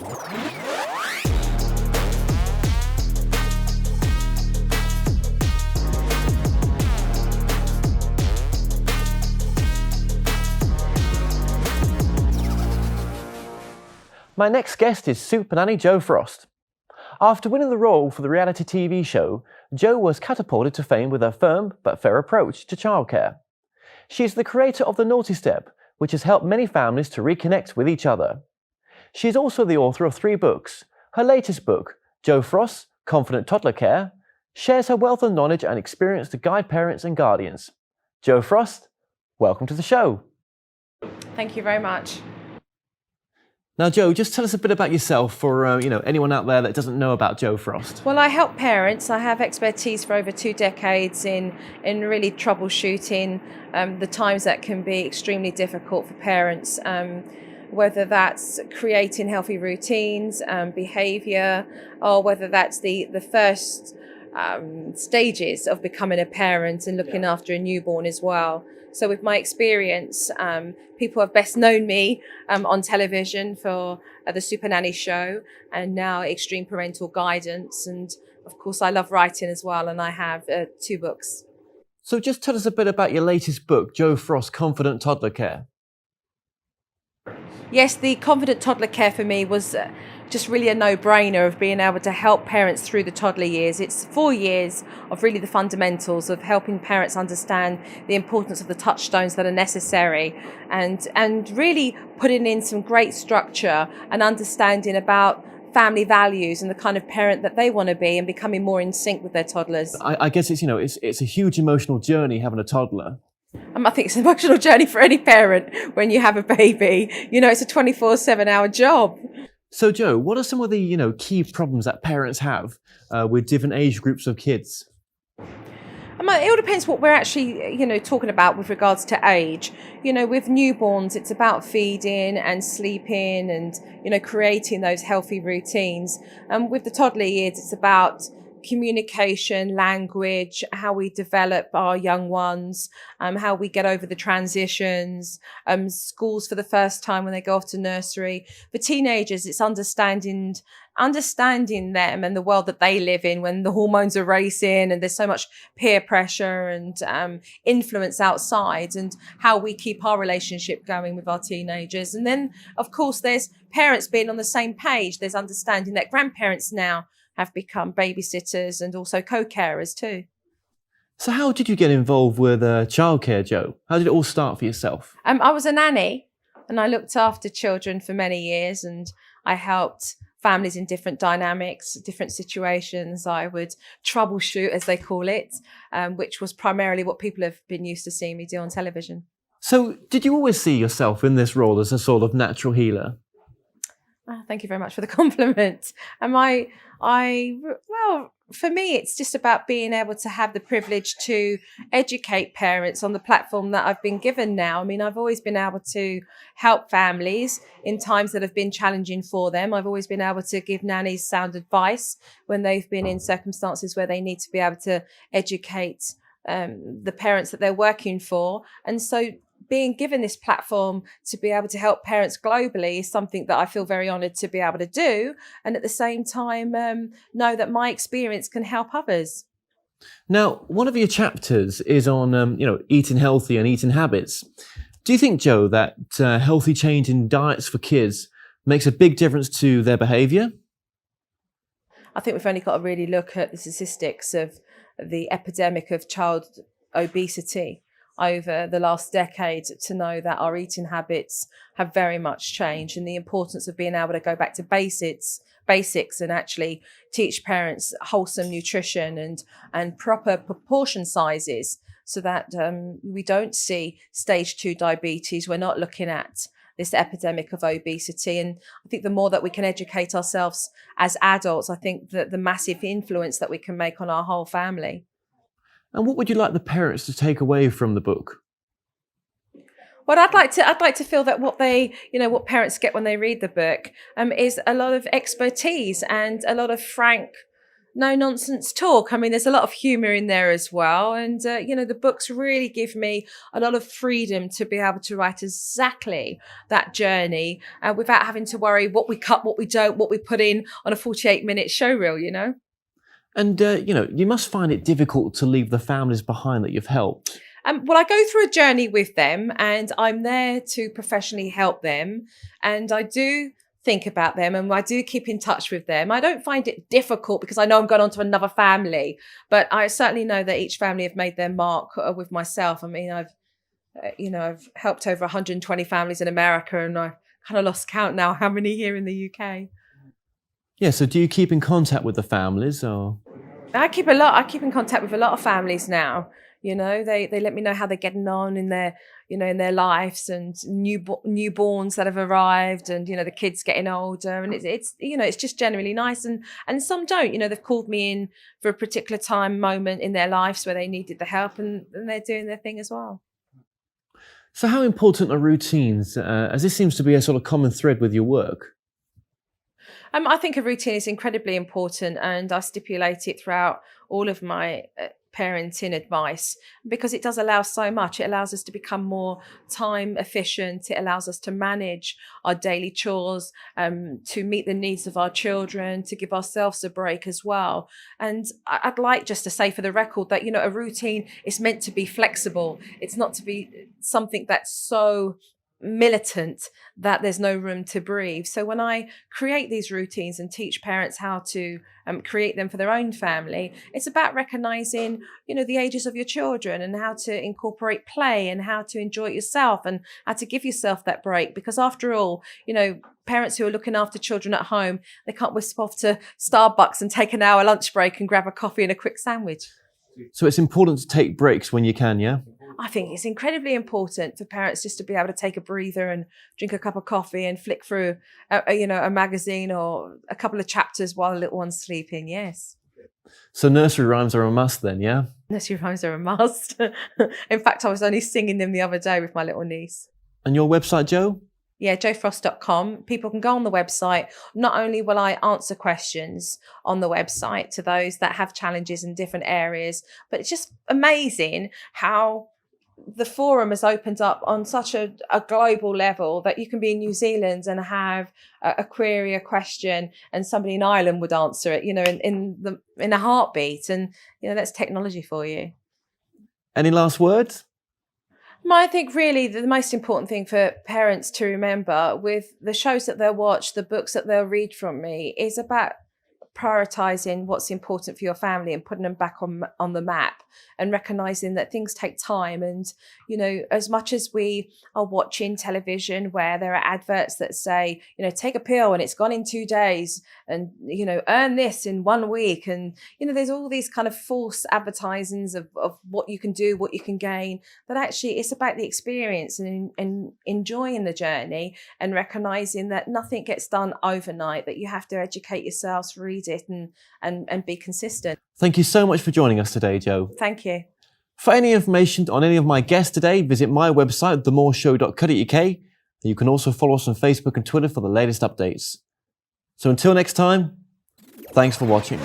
My next guest is Supernanny Jo Frost. After winning the role for the reality TV show, Jo was catapulted to fame with her firm but fair approach to childcare. She is the creator of The Naughty Step, which has helped many families to reconnect with each other. She is also the author of 3 books. Her latest book, Jo Frost, Confident Toddler Care, shares her wealth of knowledge and experience to guide parents and guardians. Jo Frost, welcome to the show. Thank you very much. Now, Jo, just tell us a bit about yourself for anyone out there that doesn't know about Jo Frost. Well, I help parents. I have expertise for over 2 decades in really troubleshooting the times that can be extremely difficult for parents, whether that's creating healthy routines, behaviour, or whether that's the first stages of becoming a parent and looking after a newborn as well. So with my experience, people have best known me on television for the Supernanny show and now Extreme Parental Guidance. And of course, I love writing as well. And I have 2 books. So just tell us a bit about your latest book, Jo Frost, Confident Toddler Care. Yes, the Confident Toddler Care for me was just really a no-brainer of being able to help parents through the toddler years. It's 4 years of really the fundamentals of helping parents understand the importance of the touchstones that are necessary and really putting in some great structure and understanding about family values and the kind of parent that they want to be and becoming more in sync with their toddlers. I guess it's a huge emotional journey having a toddler. I think it's an emotional journey for any parent when you have a baby. It's a 24/7 hour job. So, Jo, what are some of the key problems that parents have with different age groups of kids? It all depends what we're actually, talking about with regards to age. With newborns, it's about feeding and sleeping and, creating those healthy routines. And with the toddler years, it's about communication, language, how we develop our young ones, how we get over the transitions, schools for the first time when they go off to nursery. For teenagers, it's understanding them and the world that they live in when the hormones are racing and there's so much peer pressure and influence outside, and how we keep our relationship going with our teenagers. And then, of course, there's parents being on the same page. There's understanding that grandparents now have become babysitters and also co-carers too. So how did you get involved with childcare, Jo? How did it all start for yourself? I was a nanny and I looked after children for many years, and I helped families in different dynamics, different situations. I would troubleshoot, as they call it, which was primarily what people have been used to seeing me do on television. So did you always see yourself in this role as a sort of natural healer? Oh, thank you very much for the compliment. Well, for me, it's just about being able to have the privilege to educate parents on the platform that I've been given now. I've always been able to help families in times that have been challenging for them. I've always been able to give nannies sound advice when they've been in circumstances where they need to be able to educate the parents that they're working for. And so being given this platform to be able to help parents globally is something that I feel very honoured to be able to do, and at the same time know that my experience can help others. Now, one of your chapters is on eating healthy and eating habits. Do you think, Jo, that healthy change in diets for kids makes a big difference to their behaviour? I think we've only got to really look at the statistics of the epidemic of child obesity over the last decade to know that our eating habits have very much changed, and the importance of being able to go back to basics and actually teach parents wholesome nutrition and proper proportion sizes so that we don't see stage 2 diabetes. We're not looking at this epidemic of obesity. And I think the more that we can educate ourselves as adults, I think that the massive influence that we can make on our whole family. And what would you like the parents to take away from the book? Well, I'd like to feel that what parents get when they read the book is a lot of expertise and a lot of frank no nonsense talk. I mean, there's a lot of humor in there as well. And, the books really give me a lot of freedom to be able to write exactly that journey without having to worry what we cut, what we don't, what we put in on a 48-minute show reel. And, you must find it difficult to leave the families behind that you've helped. Well, I go through a journey with them and I'm there to professionally help them. And I do think about them and I do keep in touch with them. I don't find it difficult because I know I'm going on to another family, but I certainly know that each family have made their mark with myself. I mean, I've helped over 120 families in America and I kind of lost count now how many here in the UK. Yeah, so do you keep in contact with the families or? I keep in contact with a lot of families now. They let me know how they're getting on in their, in their lives and newborns that have arrived and, the kids getting older. And it's just generally nice. And some don't, they've called me in for a particular moment in their lives where they needed the help and they're doing their thing as well. So how important are routines, as this seems to be a sort of common thread with your work? I think a routine is incredibly important and I stipulate it throughout all of my parenting advice because it does allow so much. It allows us to become more time efficient. It allows us to manage our daily chores, to meet the needs of our children, to give ourselves a break as well. And I'd like just to say for the record that, a routine is meant to be flexible. It's not to be something that's so militant that there's no room to breathe. So when I create these routines and teach parents how to create them for their own family, it's about recognizing, the ages of your children and how to incorporate play and how to enjoy it yourself and how to give yourself that break. Because after all, parents who are looking after children at home, they can't whisk off to Starbucks and take an hour lunch break and grab a coffee and a quick sandwich. So it's important to take breaks when you can, yeah? I think it's incredibly important for parents just to be able to take a breather and drink a cup of coffee and flick through, a magazine or a couple of chapters while the little one's sleeping. Yes. So nursery rhymes are a must then, yeah? Nursery rhymes are a must. In fact, I was only singing them the other day with my little niece. And your website, Jo? Yeah, jofrost.com. People can go on the website. Not only will I answer questions on the website to those that have challenges in different areas, but it's just amazing how the forum has opened up on such a global level that you can be in New Zealand and have a query, a question, and somebody in Ireland would answer it, in a heartbeat. And, that's technology for you. Any last words? I think really the most important thing for parents to remember with the shows that they'll watch, the books that they'll read from me is about prioritizing what's important for your family and putting them back on the map and recognizing that things take time. And, as much as we are watching television where there are adverts that say, take a pill and it's gone in 2 days and, earn this in 1 week. And, there's all these kind of false advertisings of what you can do, what you can gain, but actually it's about the experience and enjoying the journey and recognizing that nothing gets done overnight, that you have to educate yourselves, read it and be consistent. Thank you so much for joining us today, Jo. Thank you. For any information on any of my guests today, visit my website, themoreshow.co.uk. You can also follow us on Facebook and Twitter for the latest updates. So until next time, thanks for watching.